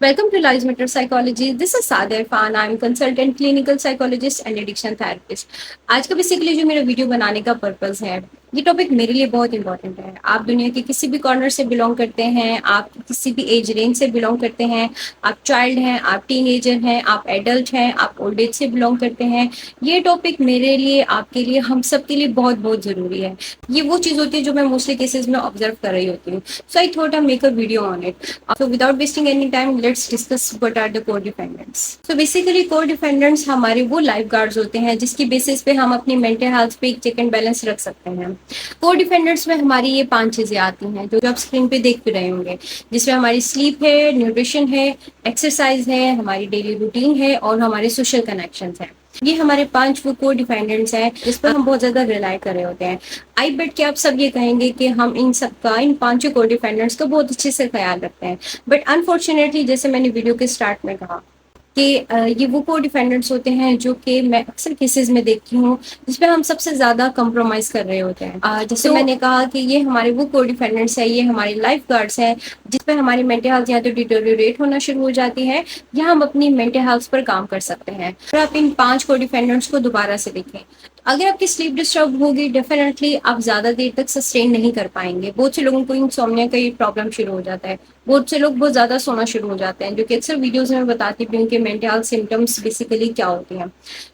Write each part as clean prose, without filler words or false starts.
Welcome to Lives Matter Psychology. This is Sadia Irfan. I'm consultant clinical psychologist and addiction therapist. आज का basically जो मेरा video बनाने का पर्पस है, ये टॉपिक मेरे लिए बहुत इंपॉर्टेंट है। आप दुनिया के किसी भी कॉर्नर से बिलोंग करते हैं, आप किसी भी एज रेंज से बिलोंग करते हैं, आप चाइल्ड हैं, आप टीनेजर हैं, आप एडल्ट हैं, आप ओल्ड एज से बिलोंग करते हैं, ये टॉपिक मेरे लिए, आपके लिए, हम सब के लिए बहुत बहुत ज़रूरी है। ये वो चीज़ होती है जो मैं मोस्टली केसेस में ऑब्जर्व कर रही होती हूँ। So I thought I make a video on it. So without wasting any time, let's discuss what are the core defendants. So basically core defendants हमारे वो लाइफ गार्ड्स होते हैं जिसकी बेसिस पे हम अपनी मेंटल हेल्थ पे एक चेक एंड बैलेंस रख सकते हैं। कोर डिफेंडेंट्स में हमारी ये 5 चीजें आती हैं जो आप स्क्रीन पे देख भी रहे होंगे, जिसमें हमारी स्लीप है, न्यूट्रिशन है, एक्सरसाइज है, हमारी डेली रूटीन है और हमारे सोशल कनेक्शन है। ये हमारे 5 वो कोर डिफेंडेंट्स हैं जिस पर हम बहुत ज्यादा रिलाई कर रहे होते हैं। आई बेट कि आप सब ये कहेंगे कि हम इन सब का, इन 5 कोर डिफेंडेंट्स का बहुत अच्छे से ख्याल रखते हैं, बट अनफॉर्चुनेटली जैसे मैंने वीडियो के स्टार्ट में कहा कि ये वो को डिफेंडेंट्स होते हैं जो कि मैं अक्सर केसेस में देखती हूँ जिसपे हम सबसे ज्यादा कंप्रोमाइज कर रहे होते हैं। जैसे मैंने कहा कि ये हमारे वो को डिफेंडेंट्स है, ये हमारे लाइफ गार्ड्स हैं जिसपे हमारी मेंटल हेल्थ या तो डिटोरिएट होना शुरू हो जाती है या हम अपनी मेंटल हेल्थ पर काम कर सकते हैं। तो आप इन 5 को डिफेंडेंट्स को दोबारा से देखें। अगर आपकी स्लीप डिस्टर्ब होगी, डेफिनेटली आप ज्यादा देर तक सस्टेन नहीं कर पाएंगे। बहुत से लोगों को इंसोम्निया का ये प्रॉब्लम शुरू हो जाता है। बहुत से लोग बहुत ज्यादा सोना शुरू हो जाते हैं, जो कि अक्सर वीडियोस में बताती भी हूँ कि मेंटल हेल्थ सिम्टम्स बेसिकली क्या होते हैं।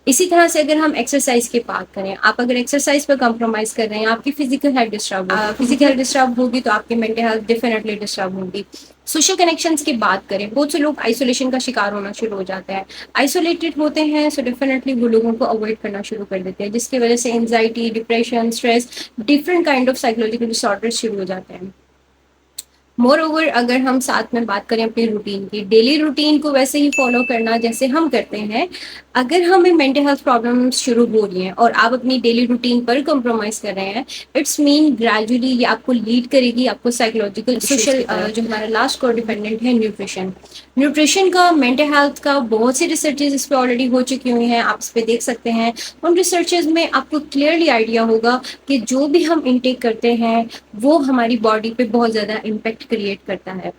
इसी तरह से अगर हम एक्सरसाइज की बात करें, आप अगर एक्सरसाइज पर कॉम्प्रोमाइज कर रहे हैं, आपकी फिजिकल हेल्थ डिस्टर्ब होगी तो आपकी मेंटल हेल्थ डेफिनेटली डिस्टर्ब होगी। सोशल कनेक्शंस की बात करें, बहुत से लोग आइसोलेशन का शिकार होना शुरू हो जाता है। आइसोलेटेड होते हैं सो डेफिनेटली वो लोगों को अवॉइड करना शुरू कर देते हैं, जिसकी वजह से anxiety, depression, stress, different kind of psychological disorders शुरू हो जाते हैं। मोर ओवर अगर हम साथ में बात करें अपनी रूटीन की, डेली रूटीन को वैसे ही फॉलो करना जैसे हम करते हैं। अगर हमें मेंटल हेल्थ प्रॉब्लम शुरू हो रही हैं और आप अपनी डेली रूटीन पर कॉम्प्रोमाइज कर रहे हैं, इट्स मीन ग्रेजुअली ये आपको लीड करेगी आपको साइकोलॉजिकल सोशल। जो हमारा लास्ट कोर डिपेंडेंट है न्यूट्रिशन। न्यूट्रिशन का, मेंटल हेल्थ का बहुत सी रिसर्चेज इस पर ऑलरेडी हो चुकी हुई हैं, आप इस पर देख सकते हैं। उन रिसर्चेज में आपको क्लियरली आइडिया होगा कि जो भी हम इनटेक करते हैं वो हमारी बॉडी पे बहुत ज़्यादा इम्पेक्ट क्रिएट करता है।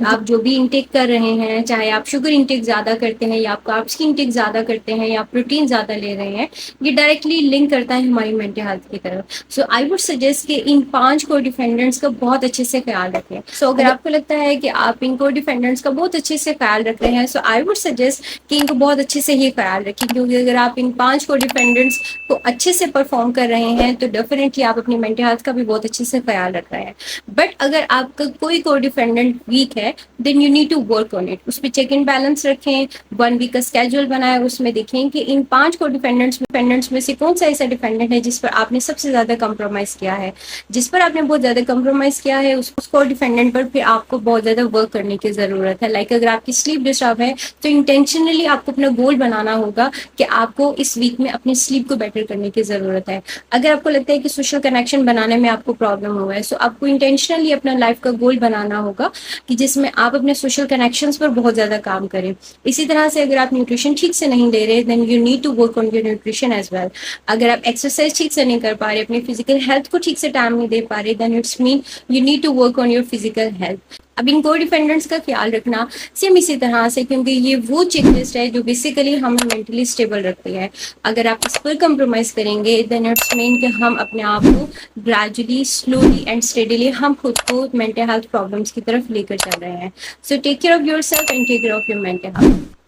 आप जो भी इनटेक कर रहे हैं, चाहे आप शुगर इनटेक ज़्यादा करते हैं या आप कार्ब्स की इनटेक ज़्यादा करते हैं या प्रोटीन ज़्यादा ले रहे हैं, ये डायरेक्टली लिंक करता है हमारी मेंटल हेल्थ की तरफ। सो आई वुड सजेस्ट कि इन 5 को डिफेंडेंट्स का बहुत अच्छे से ख्याल रखें। सो अगर आपको लगता है कि आप इन को डिफेंडेंट्स का बहुत अच्छे से ख्याल रख रहे हैं, सो आई वुड सजेस्ट कि इनको बहुत अच्छे से ही ख्याल रखें, क्योंकि अगर आप इन 5 को डिफेंडेंट्स को अच्छे से परफॉर्म कर रहे हैं तो डेफिनेटली आप अपनी मेंटल हेल्थ का भी बहुत अच्छे से ख्याल रख रहे हैं। बट अगर आपका कोई को डिफेंडेंट वीक है, then you need to work on it. उस पर चेक इन बैलेंस रखें, 1 वीक का स्केड्यूल बनाए, उसमें देखें कि इन 5 को डिफेंडेंट्स में से कौन सा ऐसा डिफेंडेंट है जिस पर आपने सबसे ज्यादा कंप्रोमाइज किया है। जिस पर आपने बहुत ज्यादा कंप्रोमाइज किया है उसको डिफेंडेंट पर फिर आपको बहुत ज्यादा वर्क करने की जरूरत है। लाइक अगर आपकी स्लीप डिस्टर्ब है तो इंटेंशनली आपको अपना गोल बनाना होगा कि आपको इस वीक में अपनी स्लीप को बेटर करने की जरूरत है। अगर आपको लगता है कि सोशल कनेक्शन बनाने में आपको प्रॉब्लम हुआ है, सो आपको इंटेंशनली अपना लाइफ का गोल बनाना होगा कि जिसमें आप अपने सोशल कनेक्शंस पर बहुत ज्यादा काम करें। इसी तरह से अगर आप न्यूट्रिशन ठीक से नहीं ले रहे, then you need to work on your nutrition as well. अगर आप एक्सरसाइज ठीक से नहीं कर पा रहे, अपनी फिजिकल हेल्थ को ठीक से टाइम नहीं दे पा रहे, then it's mean you need to work on your physical health. अब इन को डिफेंडेंट्स का ख्याल रखना सेम इसी तरह से, क्योंकि ये वो चेकलिस्ट है जो बेसिकली हमें मेंटली स्टेबल रखती है। अगर आप इस पर कंप्रोमाइज करेंगे देन इट्स मीन कि हम अपने आप को ग्रेजुअली, स्लोली एंड स्टेडीली हम खुद को मेंटल हेल्थ प्रॉब्लम्स की तरफ लेकर चल रहे हैं। So take care of your self and take care of your mental health.